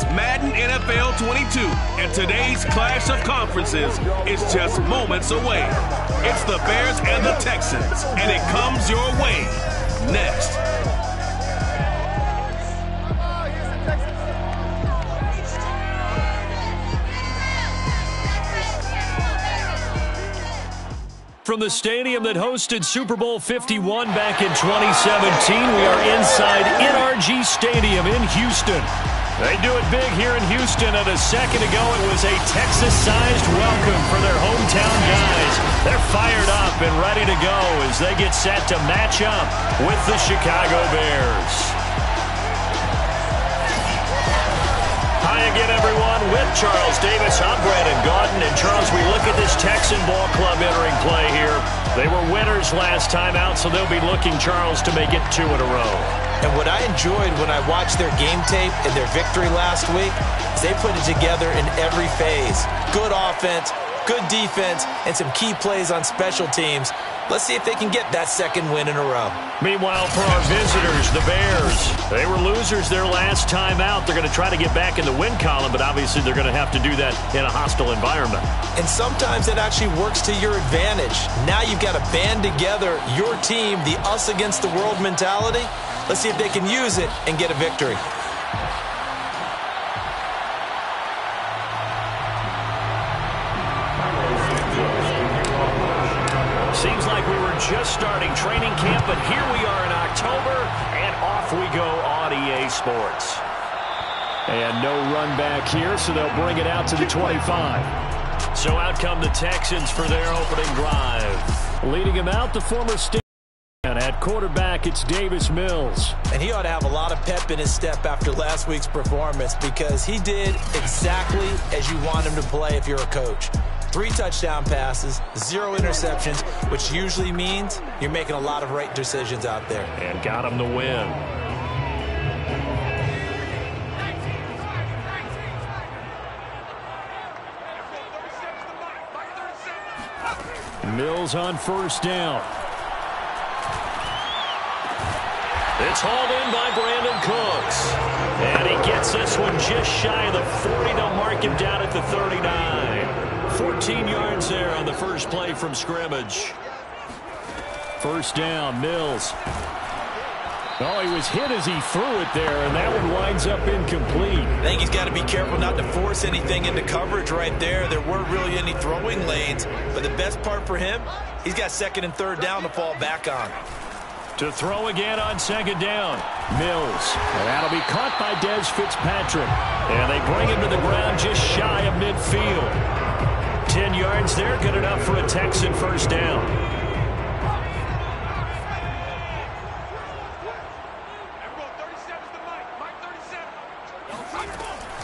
It's Madden NFL 22, and today's clash of conferences is just moments away. It's the Bears and the Texans, and it comes your way next. From the stadium that hosted Super Bowl 51 back in 2017, we are inside NRG Stadium in Houston. They do it big here in Houston, and a second ago it was a Texas-sized welcome for their hometown guys. They're fired up and ready to go as they get set to match up with the Chicago Bears. Hi again, everyone, with Charles Davis. I'm Brandon Gaudin. And, Charles, we look at this Texan ball club entering play here. They were winners last time out, so they'll be looking, Charles, to make it 2 in a row. And what I enjoyed when I watched their game tape and their victory last week is they put it together in every phase. Good offense, good defense, and some key plays on special teams. Let's see if they can get that second win in a row. Meanwhile, for our visitors, the Bears, they were losers their last time out. They're going to try to get back in the win column, but obviously they're going to have to do that in a hostile environment. And sometimes it actually works to your advantage. Now you've got to band together your team, the us against the world mentality. Let's see if they can use it and get a victory. Seems like we were just starting training camp, but here we are in October, and off we go on EA Sports. And no run back here, so they'll bring it out to the 25. So out come the Texans for their opening drive. Leading them out, the former state. And at quarterback, it's Davis Mills. And he ought to have a lot of pep in his step after last week's performance because he did exactly as you want him to play if you're a coach. 3 touchdown passes, 0 interceptions, which usually means you're making a lot of right decisions out there. And got him the win. Mills on first down. It's hauled in by Brandon Cooks. And he gets this one just shy of the 40. They'll mark him down at the 39. 14 yards there on the first play from scrimmage. First down, Mills. Oh, he was hit as he threw it there, and that one winds up incomplete. I think he's got to be careful not to force anything into coverage right there. There weren't really any throwing lanes, but the best part for him, he's got second and third down to fall back on. To throw again on second down, Mills. And that'll be caught by Des Fitzpatrick. And they bring him to the ground just shy of midfield. 10 yards there, good enough for a Texan first down.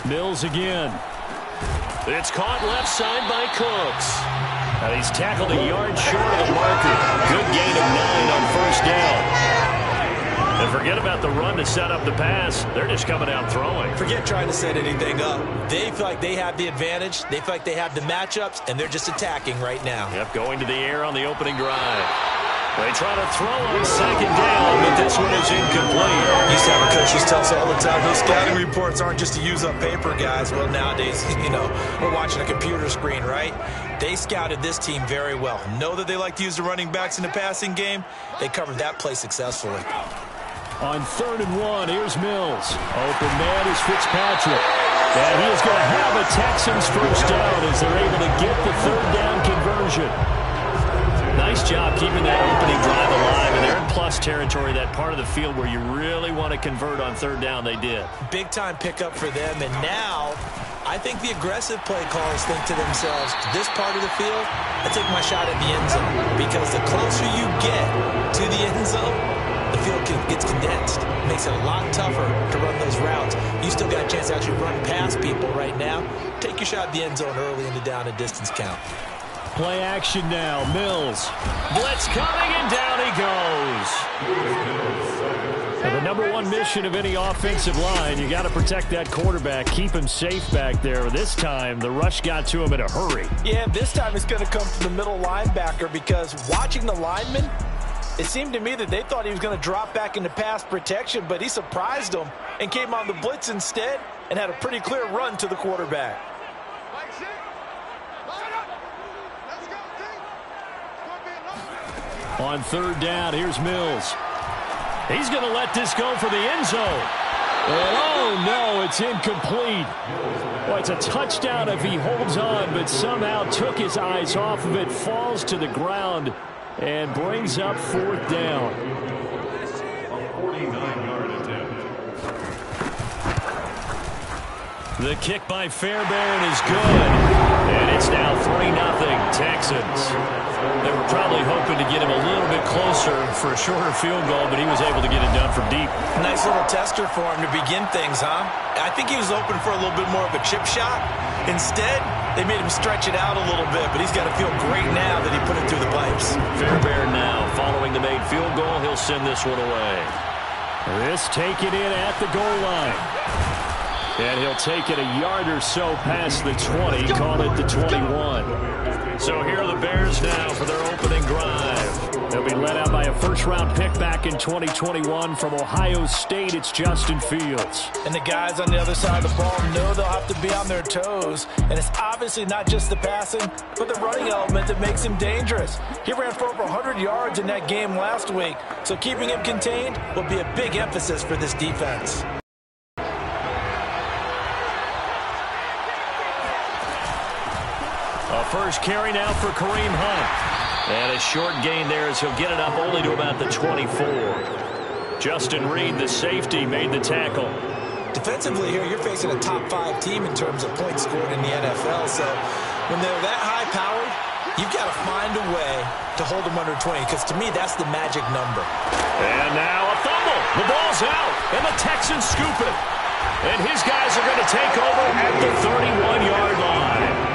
Mills again. It's caught left side by Cooks. And he's tackled a yard short of the marker. Good gain of 9 on first down. And forget about the run to set up the pass. They're just coming out throwing. Forget trying to set anything up. They feel like they have the advantage. They feel like they have the matchups, and they're just attacking right now. Yep, going to the air on the opening drive. They try to throw on second down, but this one is incomplete. Used to have our coaches tell us all the time, those scouting reports aren't just to use up paper, guys. Well, nowadays, we're watching a computer screen, right? They scouted this team very well. Know that they like to use the running backs in the passing game. They covered that play successfully. On 3rd and 1, here's Mills. Open man is Fitzpatrick. And he is going to have a Texans first down as they're able to get the 3rd down conversion. Nice job keeping that opening drive alive, and they're in plus territory, that part of the field where you really want to convert on 3rd down. They did. Big-time pickup for them, and now I think the aggressive play callers think to themselves, this part of the field, I take my shot at the end zone, because the closer you get to the end zone, the field gets condensed. Makes it a lot tougher to run those routes. You still got a chance to actually run past people right now. Take your shot at the end zone early in the down and distance count. Play action now. Mills. Blitz coming, and down he goes. And the #1 mission of any offensive line, you got to protect that quarterback, keep him safe back there. This time, the rush got to him in a hurry. Yeah, this time it's going to come from the middle linebacker because watching the lineman, it seemed to me that they thought he was going to drop back into pass protection, but he surprised them and came on the blitz instead. and had a pretty clear run to the quarterback. On third down, here's Mills. He's going to let this go for the end zone. And oh, no, it's incomplete. Well, it's a touchdown if he holds on, but somehow took his eyes off of it, falls to the ground, and brings up fourth down. 49-yard attempt. The kick by Fairbairn is good. And it's now 3-0 Texans. They were probably hoping to get him a little bit closer for a shorter field goal, but he was able to get it done from deep. Nice little tester for him to begin things, huh? I think he was open for a little bit more of a chip shot. Instead, they made him stretch it out a little bit, but he's got to feel great now that he put it through the pipes. Fairbairn now, following the made field goal, he'll send this one away. This taken in at the goal line. And he'll take it a yard or so past the 20, call it the 21. So here are the Bears now for their opening drive. They'll be led out by a first-round pick back in 2021 from Ohio State. It's Justin Fields. And the guys on the other side of the ball know they'll have to be on their toes. And it's obviously not just the passing, but the running element that makes him dangerous. He ran for over 100 yards in that game last week, so keeping him contained will be a big emphasis for this defense. First carry now for Kareem Hunt. And a short gain there as he'll get it up only to about the 24. Justin Reed, the safety, made the tackle. Defensively here, you're facing a top-5 team in terms of points scored in the NFL. So when they're that high-powered, you've got to find a way to hold them under 20, because to me, that's the magic number. And now a fumble. The ball's out, and the Texans scoop it. And his guys are going to take over at the 31-yard line.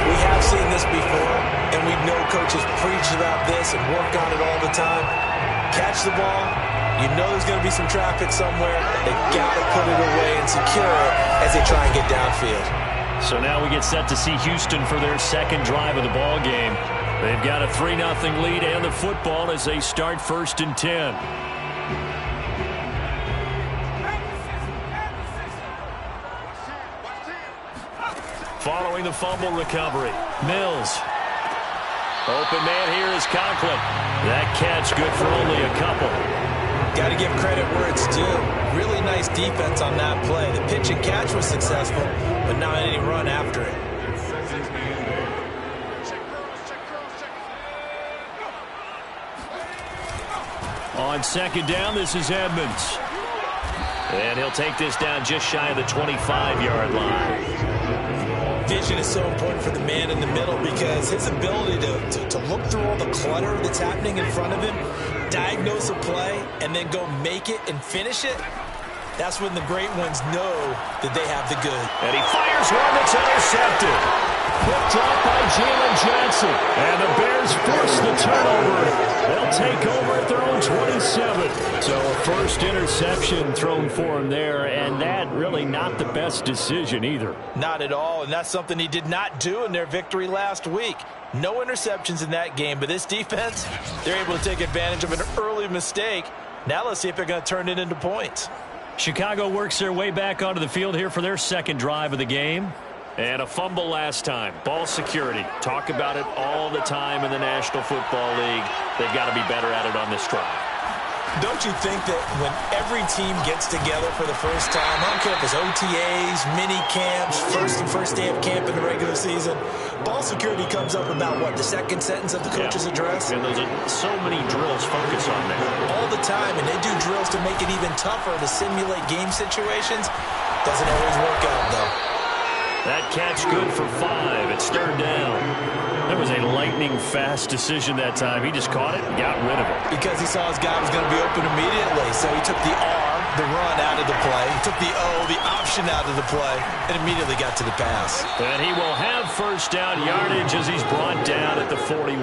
We have seen this before, and we know coaches preach about this and work on it all the time. Catch the ball. You know there's going to be some traffic somewhere. They've got to put it away and secure it as they try and get downfield. So now we get set to see Houston for their second drive of the ball game. They've got a 3-0 lead and the football as they start 1st and 10. Following the fumble recovery, Mills. Open man here is Conklin. That catch good for only a couple. Got to give credit where it's due. Really nice defense on that play. The pitch and catch was successful, but not any run after it. On second down, this is Edmonds. And he'll take this down just shy of the 25-yard line. Vision is so important for the man in the middle because his ability to look through all the clutter that's happening in front of him, diagnose a play, and then go make it and finish it, that's when the great ones know that they have the good. And he fires one that's intercepted. Picked off by Jalen Johnson. And the Bears force the turnover. They'll take over at their own 27. So a first interception thrown for him there, and that really not the best decision either. Not at all, and that's something he did not do in their victory last week. No interceptions in that game, but this defense, they're able to take advantage of an early mistake. Now let's see if they're going to turn it into points. Chicago works their way back onto the field here for their second drive of the game. And a fumble last time. Ball security. Talk about it all the time in the National Football League. They've got to be better at it on this drive. Don't you think that when every team gets together for the first time, I don't care if it's OTAs, mini camps, first day of camp in the regular season, ball security comes up about, what, the second sentence of the coach's address? And there's so many drills focus on that. All the time, and they do drills to make it even tougher to simulate game situations. Doesn't always work out, though. That catch good for 5. It's third down. That was a lightning-fast decision that time. He just caught it and got rid of it. Because he saw his guy was going to be open immediately, so he took the R, the run, out of the play. He took the O, the option, out of the play, and immediately got to the pass. And he will have first down yardage as he's brought down at the 41.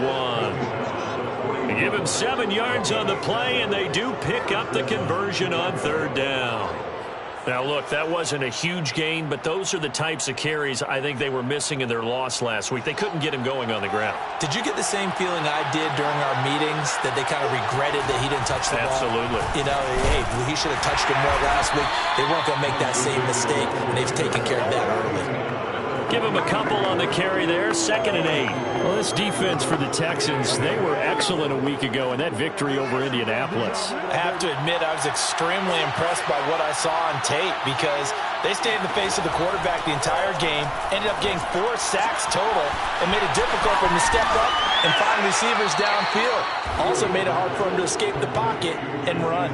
They give him 7 yards on the play, and they do pick up the conversion on third down. Now, look, that wasn't a huge gain, but those are the types of carries I think they were missing in their loss last week. They couldn't get him going on the ground. Did you get the same feeling I did during our meetings, that they kind of regretted that he didn't touch the ball? Absolutely. You know, hey, he should have touched it more last week. They weren't going to make that same mistake, and they've taken care of that early. Give him a couple on the carry there, 2nd and 8. Well, this defense for the Texans, they were excellent a week ago in that victory over Indianapolis. I have to admit, I was extremely impressed by what I saw on tape because they stayed in the face of the quarterback the entire game, ended up getting 4 sacks total, and made it difficult for him to step up and find receivers downfield. Also made it hard for him to escape the pocket and run.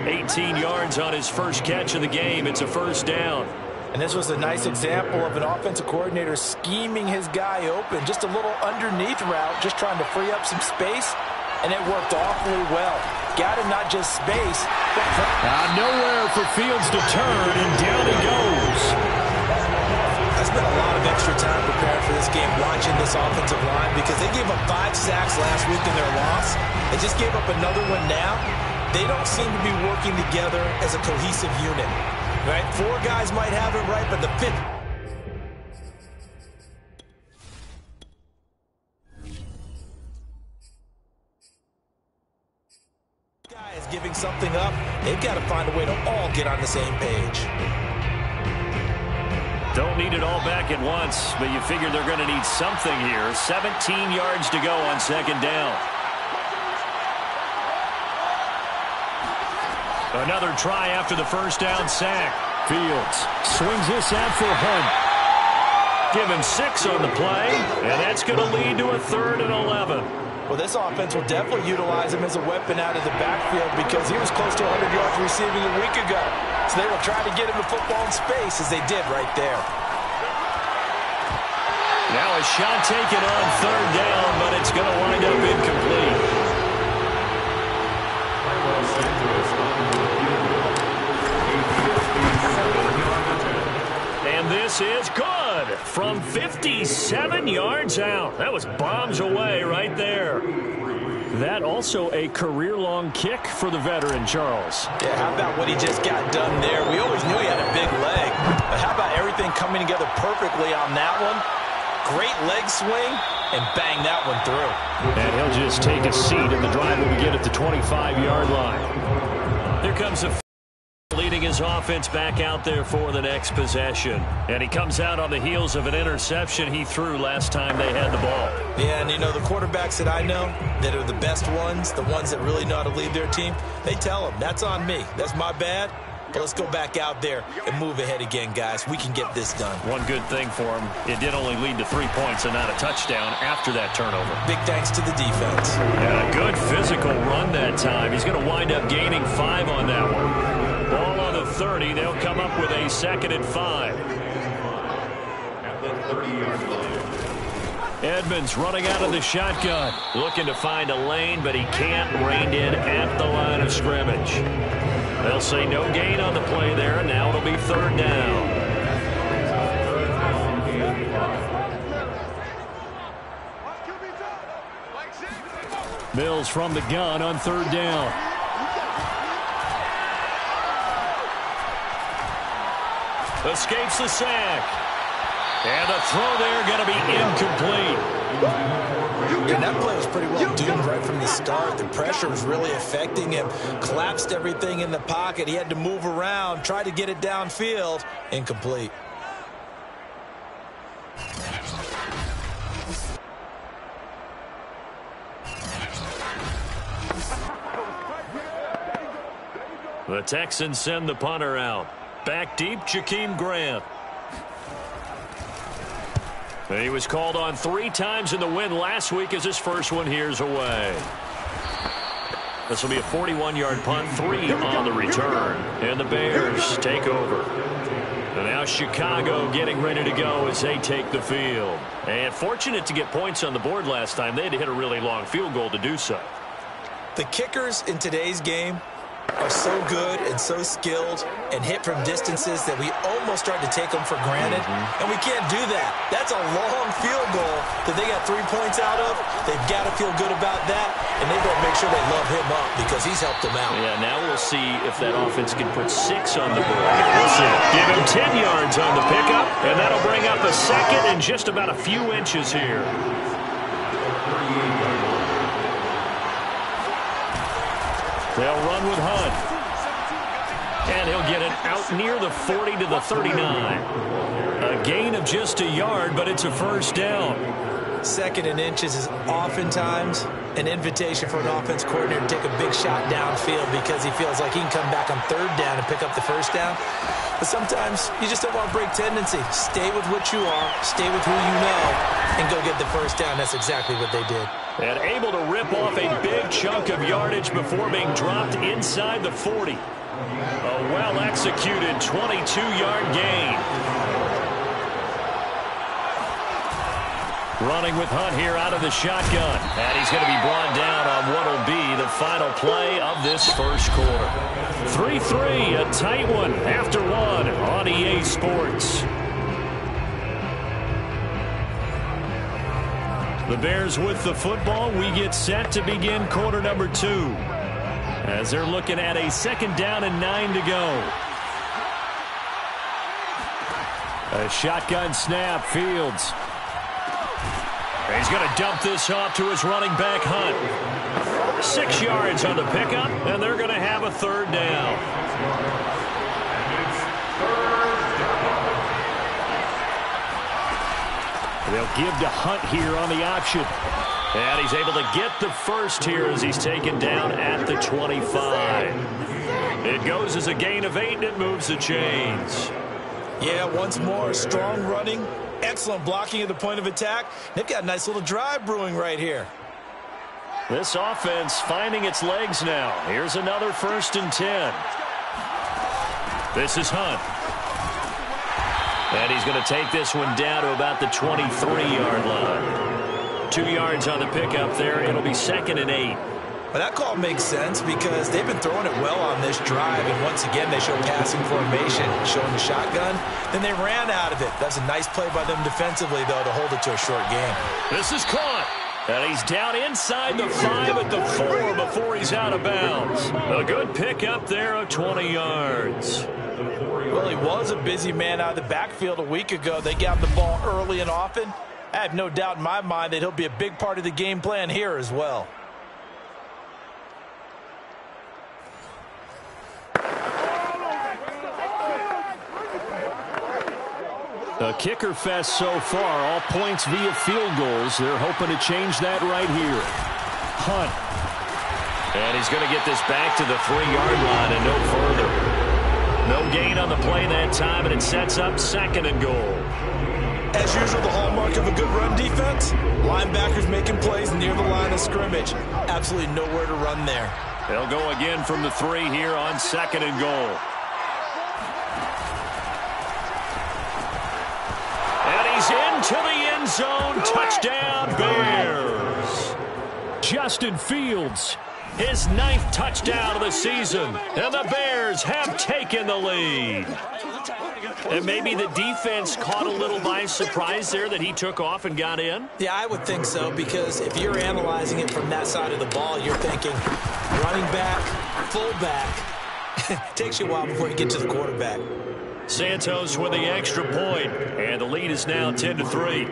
18 yards on his first catch of the game. It's a first down. And this was a nice example of an offensive coordinator scheming his guy open. Just a little underneath route, just trying to free up some space, and it worked awfully well. Got him not just space, but nowhere for Fields to turn, and down he goes. I spent a lot of extra time preparing for this game watching this offensive line because they gave up 5 sacks last week in their loss. They just gave up another one now. They don't seem to be working together as a cohesive unit. Right? 4 guys might have it right, but the 5th. guy is giving something up. They've got to find a way to all get on the same page. Don't need it all back at once, but you figure they're going to need something here. 17 yards to go on 2nd down. Another try after the first down sack. Fields swings this out for Hunt. Give him 6 on the play, and that's going to lead to a 3rd and 11. Well, this offense will definitely utilize him as a weapon out of the backfield because he was close to 100 yards receiving a week ago. So they will try to get him the football in space as they did right there. Now a shot taken on 3rd down, but it's going to wind up incomplete. And this is good from 57 yards out. That was bombs away right there. That also a career-long kick for the veteran, Charles. Yeah, how about what he just got done there? We always knew he had a big leg. But how about everything coming together perfectly on that one? Great leg swing, and bang that one through. And he'll just take a seat, and the drive will begin at the 25-yard line. Here comes a leading his offense back out there for the next possession. And he comes out on the heels of an interception he threw last time they had the ball. Yeah, and you know, the quarterbacks that I know that are the best ones, the ones that really know how to lead their team, they tell them, that's on me. That's my bad. But let's go back out there and move ahead again, guys. We can get this done. One good thing for him, it did only lead to 3 points and not a touchdown after that turnover. Big thanks to the defense. Yeah, a good physical run that time. He's going to wind up gaining 5 on that one. Ball on the 30. They'll come up with a 2nd and 5. At the 30-yard line. Edmonds running out of the shotgun. Looking to find a lane, but he can't. Reined in at the line of scrimmage. They'll say no gain on the play there, and now it'll be 3rd down. Mills from the gun on 3rd down. Escapes the sack. And the throw there going to be incomplete. And that play was pretty well doomed right from the start. The pressure was really affecting him. Collapsed everything in the pocket. He had to move around, try to get it downfield. Incomplete. The Texans send the punter out. Back deep, Jakeem Grant. He was called on 3 times in the win last week as his first one here's away. This will be a 41-yard punt, 3 on the return. And the Bears take over. And now Chicago getting ready to go as they take the field. And fortunate to get points on the board last time. They had to hit a really long field goal to do so. The kickers in today's game are so good and so skilled and hit from distances that we almost start to take them for granted. And we can't do that. That's a long field goal, that they got 3 points out of, they've got to feel good about that, and they better make sure they love him up because he's helped them out. Yeah, now we'll see if that offense can put 6 on the board. We'll see. Give him 10 yards on the pickup, and that'll bring up a second and just about a few inches here. They'll run with Hunt. And he'll get it out near the 40 to the 39. A gain of just a yard, but it's a first down. 2nd and inches is oftentimes an invitation for an offense coordinator to take a big shot downfield because he feels like he can come back on 3rd down and pick up the first down. But sometimes you just don't want to break tendency. Stay with what you are, stay with who you know, and go get the first down. That's exactly what they did. And able to rip off a big chunk of yardage before being dropped inside the 40. A well-executed 22-yard gain. Running with Hunt here out of the shotgun. And he's going to be brought down on what will be the final play of this first quarter. 3-3, a tight one after one on EA Sports. The Bears with the football. We get set to begin quarter number 2. As they're looking at a 2nd down and 9 to go. A shotgun snap, Fields. He's going to dump this off to his running back, Hunt. 6 yards on the pickup, and they're going to have a 3rd down. They'll give to Hunt here on the option. And he's able to get the first here as he's taken down at the 25. It goes as a gain of 8, and it moves the chains. Yeah, once more, strong running, excellent blocking at the point of attack. They've got a nice little drive brewing right here. This offense finding its legs now. Here's another 1st and 10. This is Hunt. And he's going to take this one down to about the 23-yard line. 2 yards on the pickup there. It'll be 2nd and 8. Well, that call makes sense because they've been throwing it well on this drive, and once again they show passing formation, showing the shotgun. Then they ran out of it. That's a nice play by them defensively, though, to hold it to a short game. This is caught. And he's down inside the 5 at the 4 before he's out of bounds. A good pick up there of 20 yards. Well, he was a busy man out of the backfield a week ago. They got the ball early and often. I have no doubt in my mind that he'll be a big part of the game plan here as well. A kicker fest so far, all points via field goals. They're hoping to change that right here. Hunt. And he's going to get this back to the 3-yard line and no further. No gain on the play that time, and it sets up 2nd and goal. As usual, the hallmark of a good run defense, linebackers making plays near the line of scrimmage. Absolutely nowhere to run there. They'll go again from the 3 here on 2nd and goal. Into the end zone. Touchdown, Bears. Justin Fields, his 9th touchdown of the season. And the Bears have taken the lead. And maybe the defense caught a little by surprise there that he took off and got in? Yeah, I would think so, because if you're analyzing it from that side of the ball, you're thinking running back, fullback. It takes you a while before you get to the quarterback. Santos with the extra point, and the lead is now 10-3.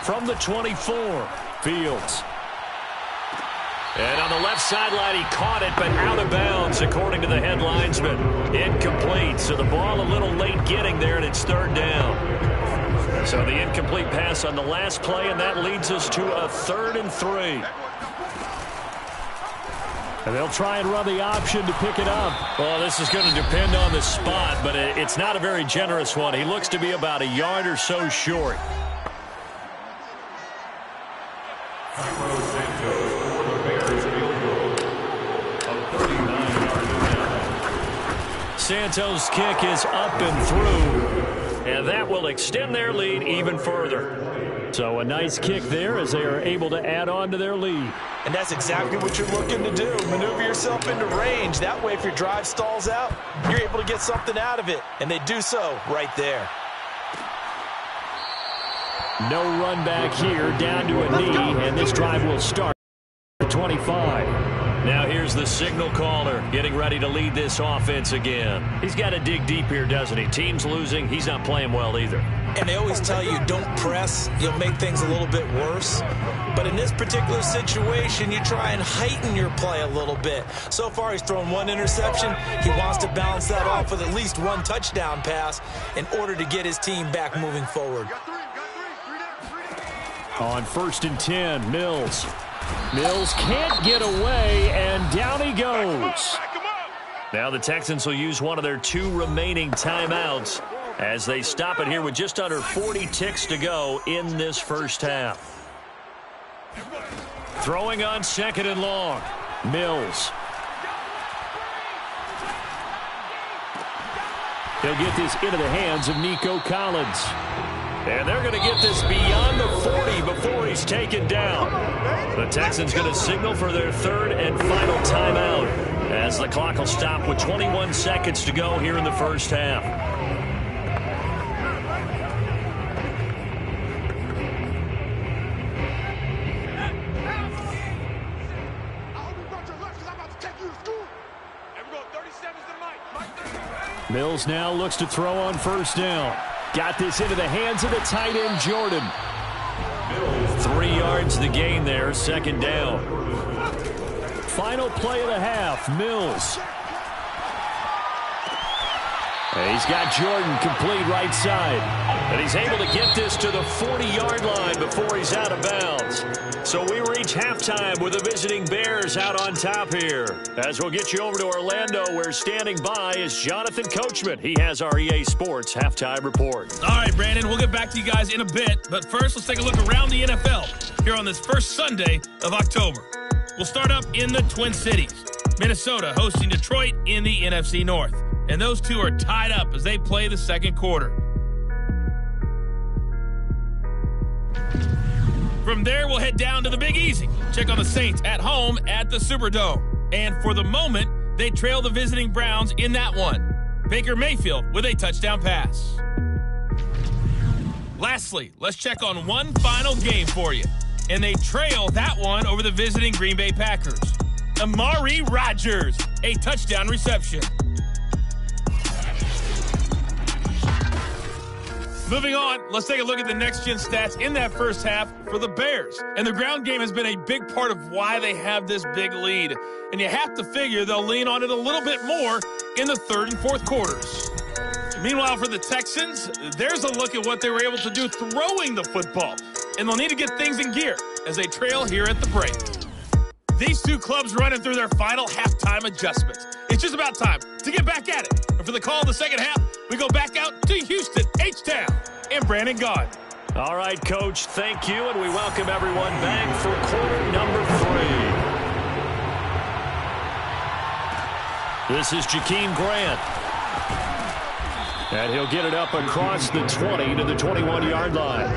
From the 24, Fields. And on the left sideline, he caught it, but out of bounds, according to the head linesman. Incomplete, so the ball a little late getting there, and it's 3rd down. So the incomplete pass on the last play, and that leads us to a 3rd and 3. And they'll try and run the option to pick it up. Well, this is going to depend on the spot, but it's not a very generous one. He looks to be about a yard or so short. Santos' kick is up and through, and that will extend their lead even further. So a nice kick there as they are able to add on to their lead. And that's exactly what you're looking to do. Maneuver yourself into range. That way, if your drive stalls out, you're able to get something out of it. And they do so right there. No run back here, down to a knee, and this drive will start at 25. Now here's the signal caller getting ready to lead this offense again. He's got to dig deep here, doesn't he? Team's losing. He's not playing well either. And they always tell you, don't press. You'll make things a little bit worse. But in this particular situation, you try and heighten your play a little bit. So far, he's thrown one interception. He wants to balance that off with at least one touchdown pass in order to get his team back moving forward. On 1st and 10, Mills. Mills can't get away, and down he goes. Now the Texans will use one of their 2 remaining timeouts as they stop it here with just under 40 ticks to go in this first half. Throwing on 2nd and long. Mills. He'll get this into the hands of Nico Collins. And they're going to get this beyond the 40 before he's taken down. The Texans going to signal for their 3rd and final timeout as the clock will stop with 21 seconds to go here in the first half. Mills now looks to throw on 1st down. Got this into the hands of the tight end, Jordan. 3 yards the gain there, 2nd down. Final play of the half, Mills. And he's got Jordan complete right side. And he's able to get this to the 40-yard line before he's out of bounds. So we reach halftime with the visiting Bears out on top here. As we'll get you over to Orlando, where standing by is Jonathan Coachman. He has our EA Sports halftime report. All right, Brandon, we'll get back to you guys in a bit. But first, let's take a look around the NFL here on this first Sunday of October. We'll start up in the Twin Cities. Minnesota hosting Detroit in the NFC North. And those two are tied up as they play the second quarter. From there, we'll head down to the Big Easy. Check on the Saints at home at the Superdome. And for the moment, they trail the visiting Browns in that one. Baker Mayfield with a touchdown pass. Lastly, let's check on one final game for you. And they trail that one over the visiting Green Bay Packers. Amari Rodgers, a touchdown reception. Moving on, let's take a look at the next-gen stats in that first half for the Bears. And the ground game has been a big part of why they have this big lead. And you have to figure they'll lean on it a little bit more in the 3rd and 4th quarters. Meanwhile, for the Texans, there's a look at what they were able to do throwing the football. And they'll need to get things in gear as they trail here at the break. These two clubs running through their final halftime adjustments. It's just about time to get back at it. And for the call of the second half, we go back out to Houston, H-Town, and Brandon Gaud. All right, Coach, thank you, and we welcome everyone back for quarter number 3. This is Jakeem Grant. And he'll get it up across the 20 to the 21-yard line.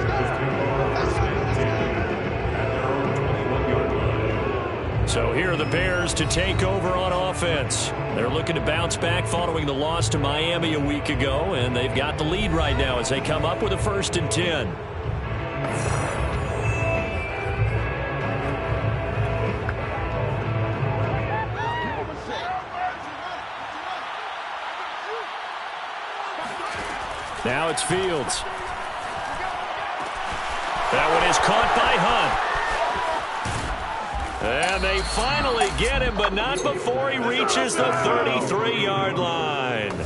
So here are the Bears to take over on offense. They're looking to bounce back following the loss to Miami a week ago, and they've got the lead right now as they come up with a 1st and 10. Now it's Fields. That one is caught by Hunt. And they finally get him, but not before he reaches the 33-yard line.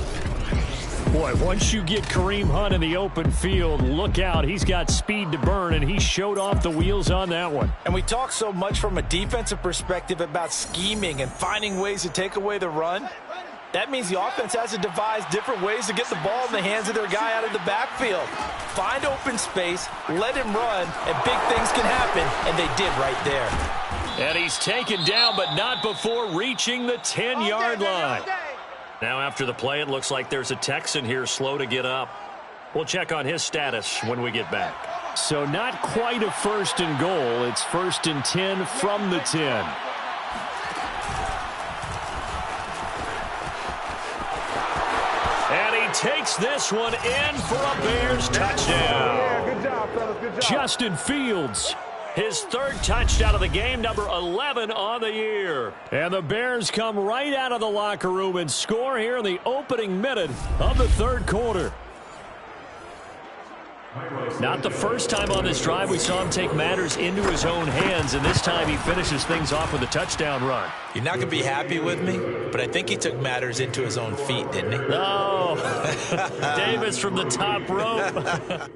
Boy, once you get Kareem Hunt in the open field, look out. He's got speed to burn, and he showed off the wheels on that one. And we talk so much from a defensive perspective about scheming and finding ways to take away the run. That means the offense has to devise different ways to get the ball in the hands of their guy out of the backfield. Find open space, let him run, and big things can happen, and they did right there. And he's taken down, but not before reaching the 10-yard line. Now after the play, it looks like there's a Texan here slow to get up. We'll check on his status when we get back. So not quite a 1st and goal. It's 1st and 10 from the 10. And he takes this one in for a Bears touchdown. Yeah, good job, fellas. Good job. Justin Fields, his 3rd touchdown of the game, number 11 on the year. And the Bears come right out of the locker room and score here in the opening minute of the 3rd quarter. Not the first time on this drive we saw him take matters into his own hands, and this time he finishes things off with a touchdown run. You're not going to be happy with me, but I think he took matters into his own feet, didn't he? No. Davis from the top rope.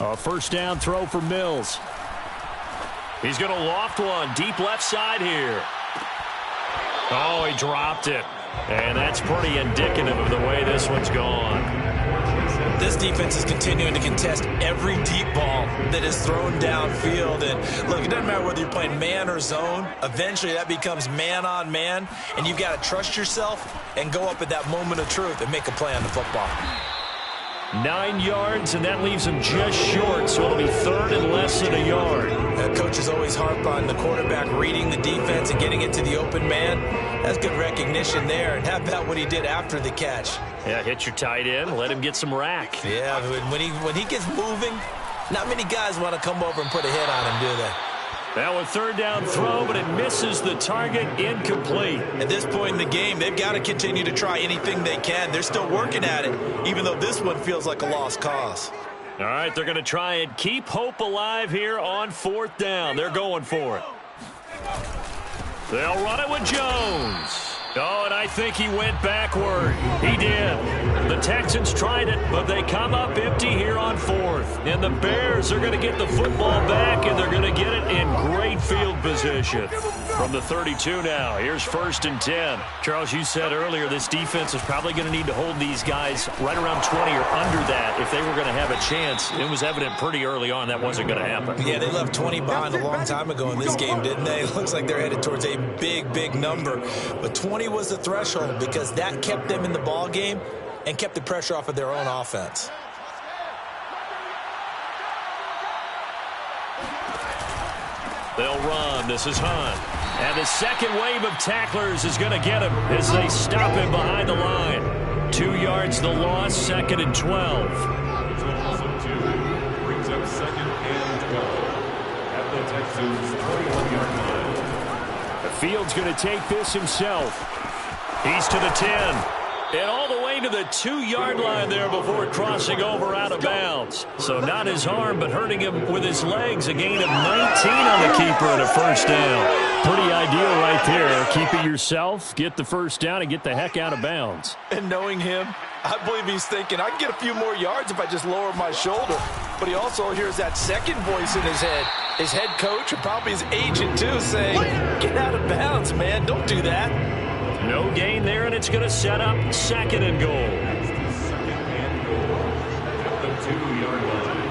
A 1st down throw for Mills. He's going to loft one deep left side here. Oh, he dropped it. And that's pretty indicative of the way this one's gone. This defense is continuing to contest every deep ball that is thrown downfield. And look, it doesn't matter whether you're playing man or zone. Eventually that becomes man on man. And you've got to trust yourself and go up at that moment of truth and make a play on the football. 9 yards, and that leaves him just short, so it'll be 3rd and less than a yard. Coaches always harp on the quarterback reading the defense and getting it to the open man. That's good recognition there. And how about what he did after the catch? Yeah, hit your tight end, let him get some rack. Yeah, when he gets moving, not many guys want to come over and put a hit on him, do they? Now a 3rd down throw, but it misses the target, incomplete. At this point in the game, they've got to continue to try anything they can. They're still working at it, even though this one feels like a lost cause. All right, they're going to try and keep hope alive here on 4th down. They're going for it. They'll run it with Jones. Oh, and I think he went backward. He did. The Texans tried it, but they come up empty here on 4th. And the Bears are going to get the football back, and they're going to get it in great field position. From the 32 now, here's 1st and 10. Charles, you said earlier this defense is probably going to need to hold these guys right around 20 or under that if they were going to have a chance. It was evident pretty early on that wasn't going to happen. Yeah, they left 20 behind a long time ago in this game, didn't they? It looks like they're headed towards a big, big number. But 20 was the threshold because that kept them in the ball game and kept the pressure off of their own offense. They'll run. This is Hunt. And the second wave of tacklers is going to get him as they stop him behind the line. 2 yards the loss, 2nd and 12. Brings up 2nd and 12 at the Texans' 21-yard line. The Field's going to take this himself. He's to the 10. And all the way to the 2-yard line there before crossing over out of bounds. So not his arm, but hurting him with his legs. A gain of 19 on the keeper and a 1st down. Pretty ideal right there. Keep it yourself, get the 1st down, and get the heck out of bounds. And knowing him, I believe he's thinking, I can get a few more yards if I just lower my shoulder. But he also hears that second voice in his head. His head coach, or probably his agent too, saying, get out of bounds, man. Don't do that. No gain there, and it's going to set up 2nd and goal. That's the 2nd and goal at the 2-yard line.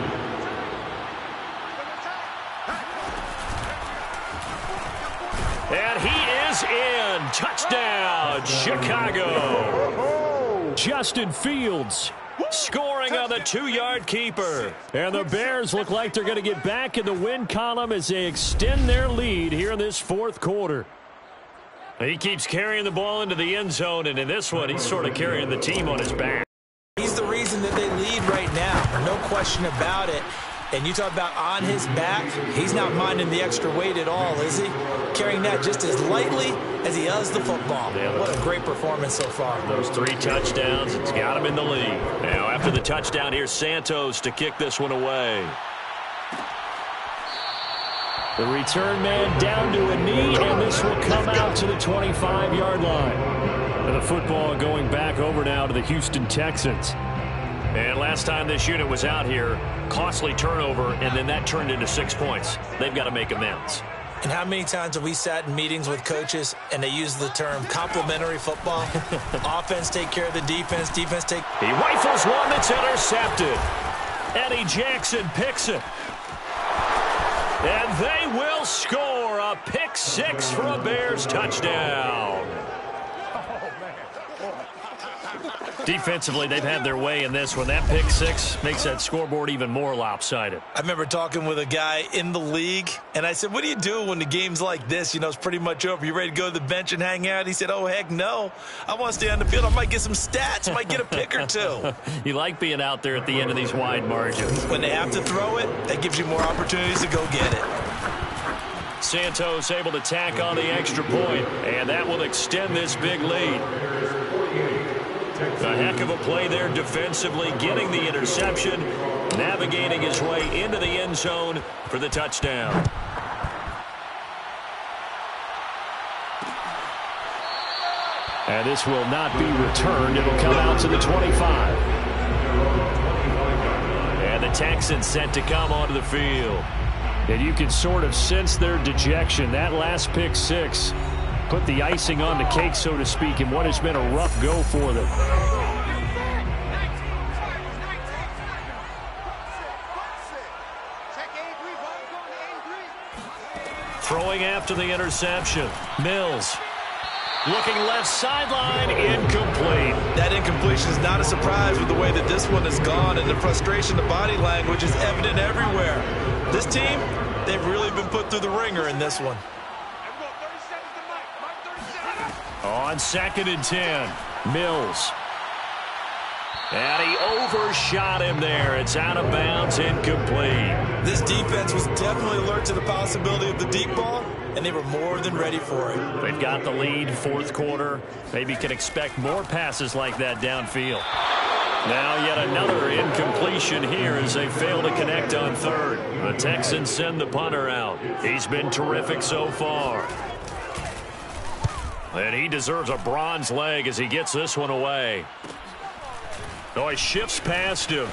And he is in. Touchdown, Chicago. Justin Fields scoring on the 2-yard keeper. And the Bears look like they're going to get back in the win column as they extend their lead here in this 4th quarter. He keeps carrying the ball into the end zone, and in this one, he's sort of carrying the team on his back. He's the reason that they lead right now, no question about it. And you talk about on his back, he's not minding the extra weight at all, is he? Carrying that just as lightly as he does the football. Yeah, what a great performance so far. Those 3 touchdowns, it's got him in the lead. Now, after the touchdown, here's Santos to kick this one away. The return man down to a knee, and this will come out to the 25-yard line. And the football going back over now to the Houston Texans. And last time this unit was out here, costly turnover, and then that turned into 6 points. They've got to make amends. And how many times have we sat in meetings with coaches and they use the term complementary football? Offense take care of the defense, defense take... He rifles one that's intercepted. Eddie Jackson picks it. And they will score a pick six for a Bears touchdown. Defensively, they've had their way in this one. That pick six makes that scoreboard even more lopsided. I remember talking with a guy in the league, and I said, what do you do when the game's like this? You know, it's pretty much over. You ready to go to the bench and hang out? He said, oh, heck no. I want to stay on the field. I might get some stats. I might get a pick or two. You like being out there at the end of these wide margins. When they have to throw it, that gives you more opportunities to go get it. Santos able to tack on the extra point, and that will extend this big lead. A heck of a play there defensively, getting the interception, navigating his way into the end zone for the touchdown. And this will not be returned. It'll come out to the 25. And the Texans set to come onto the field. And you can sort of sense their dejection. That last pick six put the icing on the cake, so to speak, in what has been a rough go for them. Throwing after the interception. Mills. Looking left sideline, incomplete. That incompletion is not a surprise with the way that this one has gone, and the frustration, the body language is evident everywhere. This team, they've really been put through the ringer in this one. On 2nd and 10, Mills. And he overshot him there. It's out of bounds, incomplete. This defense was definitely alert to the possibility of the deep ball, and they were more than ready for it. They've got the lead, fourth quarter. Maybe can expect more passes like that downfield. Now yet another incompletion here as they fail to connect on third. The Texans send the punter out. He's been terrific so far. And he deserves a bronze leg as he gets this one away. Oh, he shifts past him.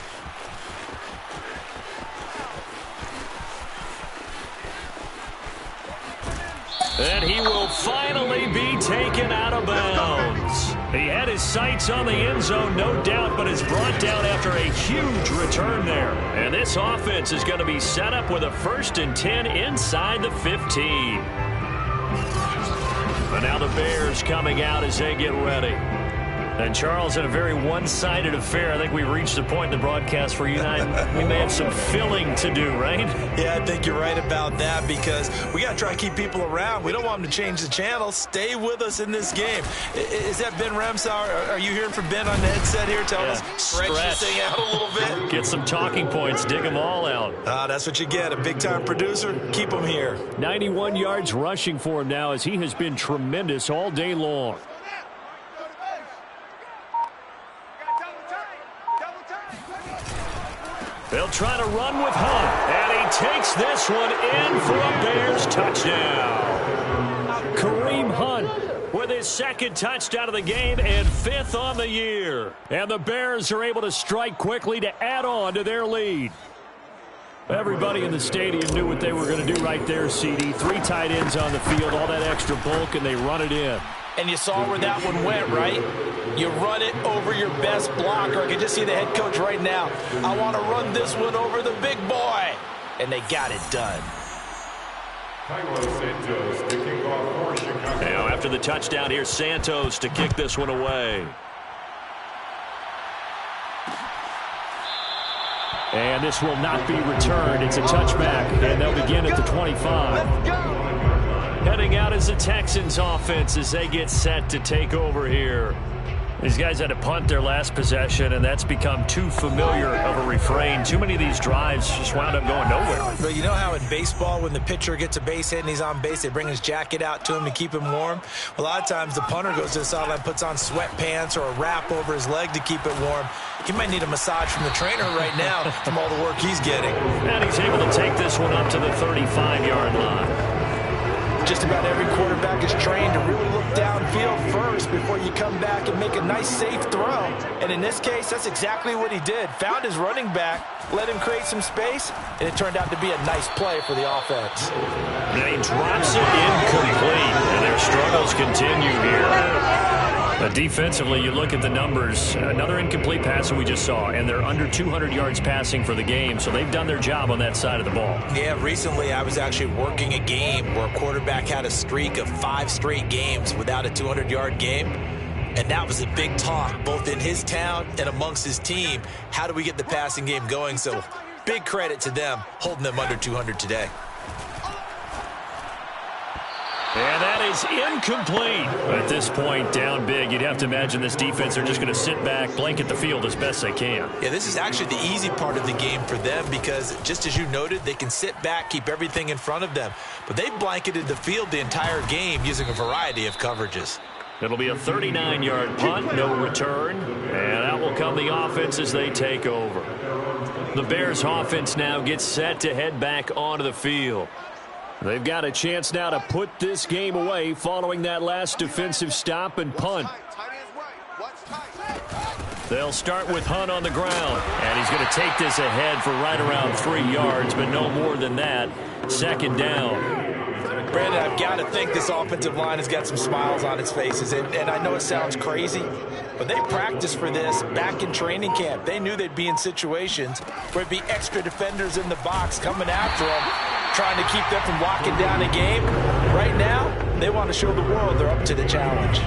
And he will finally be taken out of bounds. He had his sights on the end zone, no doubt, but is brought down after a huge return there. And this offense is going to be set up with a 1st and 10 inside the 15. But now the Bears coming out as they get ready. And, Charles, in a very one-sided affair, I think we reached the point in the broadcast where you and I, we may have some filling to do, right? Yeah, I think you're right about that because we got to try to keep people around. We don't want them to change the channel. Stay with us in this game. Is that Ben Ramsauer? Are you hearing from Ben on the headset here? Tell us, stretch this thing out a little bit. Get some talking points. Dig them all out. That's what you get. A big-time producer. Keep them here. 91 yards rushing for him now as he has been tremendous all day long. They'll try to run with Hunt, and he takes this one in for a Bears touchdown. Kareem Hunt with his 2nd touchdown of the game and 5th on the year. And the Bears are able to strike quickly to add on to their lead. Everybody in the stadium knew what they were going to do right there, CD. 3 tight ends on the field, all that extra bulk, and they run it in. And you saw where that one went, right? You run it over your best blocker. I can just see the head coach right now. I want to run this one over the big boy. And they got it done. Now after the touchdown, here's Santos to kick this one away. And this will not be returned. It's a touchback, and they'll begin at the 25. Heading out is the Texans offense as they get set to take over here. These guys had to punt their last possession, and that's become too familiar of a refrain. Too many of these drives just wound up going nowhere. But you know how in baseball, when the pitcher gets a base hit and he's on base, they bring his jacket out to him to keep him warm? A lot of times the punter goes to the sideline, puts on sweatpants or a wrap over his leg to keep it warm. He might need a massage from the trainer right now from all the work he's getting. And he's able to take this one up to the 35-yard line. Just about every quarterback is trained to really look downfield first before you come back and make a nice, safe throw. And in this case, that's exactly what he did. Found his running back, let him create some space, and it turned out to be a nice play for the offense. And he drops it incomplete, and their struggles continue here. Defensively, you look at the numbers. Another incomplete pass that we just saw, and they're under 200 yards passing for the game, so they've done their job on that side of the ball. Yeah, recently I was actually working a game where a quarterback had a streak of 5 straight games without a 200-yard game, and that was a big talk, both in his town and amongst his team. How do we get the passing game going? So big credit to them holding them under 200 today. And that is incomplete. At this point, down big, you'd have to imagine this defense are just going to sit back, blanket the field as best they can. Yeah, this is actually the easy part of the game for them because, just as you noted, they can sit back, keep everything in front of them. But they blanketed the field the entire game using a variety of coverages. It'll be a 39-yard punt, no return. And out will come the offense as they take over. The Bears offense now gets set to head back onto the field. They've got a chance now to put this game away following that last defensive stop and punt. They'll start with Hunt on the ground, and he's going to take this ahead for right around 3 yards, but no more than that. Second down. Brandon, I've got to think this offensive line has got some smiles on its faces, and I know it sounds crazy, but they practiced for this back in training camp. They knew they'd be in situations where it'd be extra defenders in the box coming after them, trying to keep them from locking down a game. Right now, they want to show the world they're up to the challenge.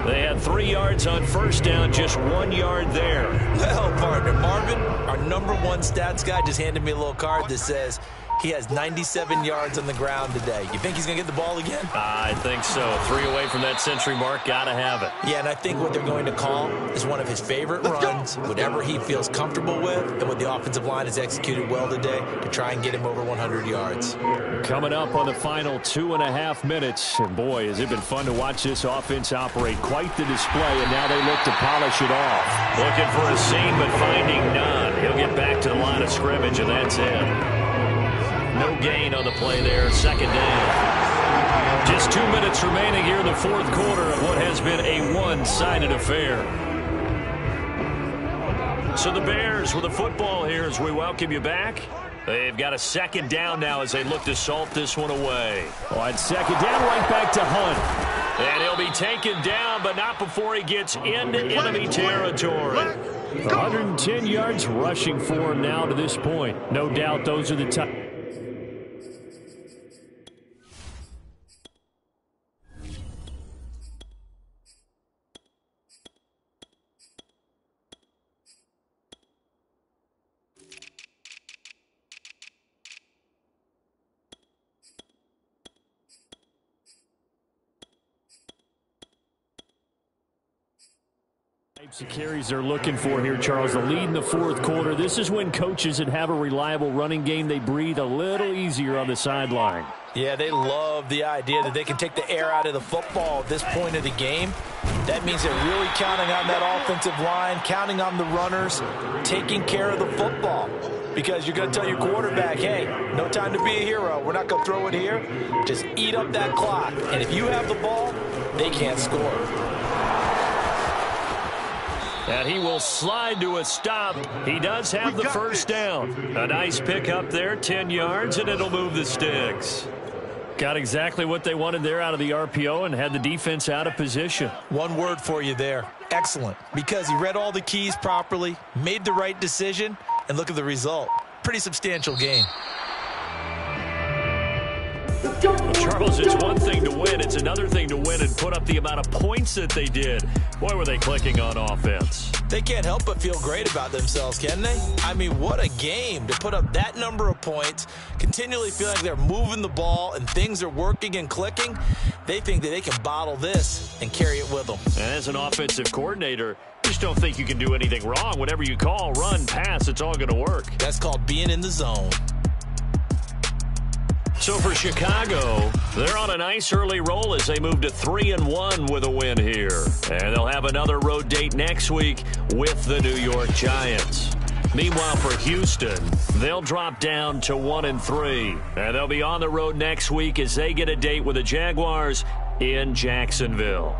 They had 3 yards on first down, just 1 yard there. Well, partner, Marvin, our #1 stats guy, just handed me a little card that says he has 97 yards on the ground today. You think he's going to get the ball again? I think so. 3 away from that century mark. Got to have it. Yeah, and I think what they're going to call is one of his favorite runs, whatever he feels comfortable with, and what the offensive line has executed well today to try and get him over 100 yards. Coming up on the final 2.5 minutes. And boy, has it been fun to watch this offense operate. Quite the display, and now they look to polish it off. Looking for a seam, but finding none. He'll get back to the line of scrimmage, and that's it. No gain on the play there. Second down. Just 2 minutes remaining here in the fourth quarter of what has been a one-sided affair. So the Bears with the football here as we welcome you back. They've got a second down now as they look to salt this one away. On second down, right back to Hunt. And he'll be taken down, but not before he gets into enemy territory. 110 yards rushing for him now to this point. No doubt those are the top. Types of carries they're looking for here, Charles. The lead in the fourth quarter. This is when coaches that have a reliable running game, they breathe a little easier on the sideline. Yeah, they love the idea that they can take the air out of the football at this point of the game. That means they're really counting on that offensive line, counting on the runners, taking care of the football. Because you're going to tell your quarterback, hey, no time to be a hero. We're not going to throw it here. Just eat up that clock. And if you have the ball, they can't score. And he will slide to a stop. He does have the first down. A nice pick up there, 10 yards, and it'll move the sticks. Got exactly what they wanted there out of the RPO and had the defense out of position. One word for you there. Excellent. Because he read all the keys properly, made the right decision, and look at the result. Pretty substantial gain. Charles, Marbles, it's one thing to win. It's another thing to win and put up the amount of points that they did. Boy, were they clicking on offense. They can't help but feel great about themselves, can they? I mean, what a game to put up that number of points, continually feeling like they're moving the ball and things are working and clicking. They think that they can bottle this and carry it with them. And as an offensive coordinator, you just don't think you can do anything wrong. Whatever you call, run, pass, it's all going to work. That's called being in the zone. So for Chicago, they're on a nice early roll as they move to 3-1 with a win here. And they'll have another road date next week with the New York Giants. Meanwhile, for Houston, they'll drop down to 1-3. And they'll be on the road next week as they get a date with the Jaguars in Jacksonville.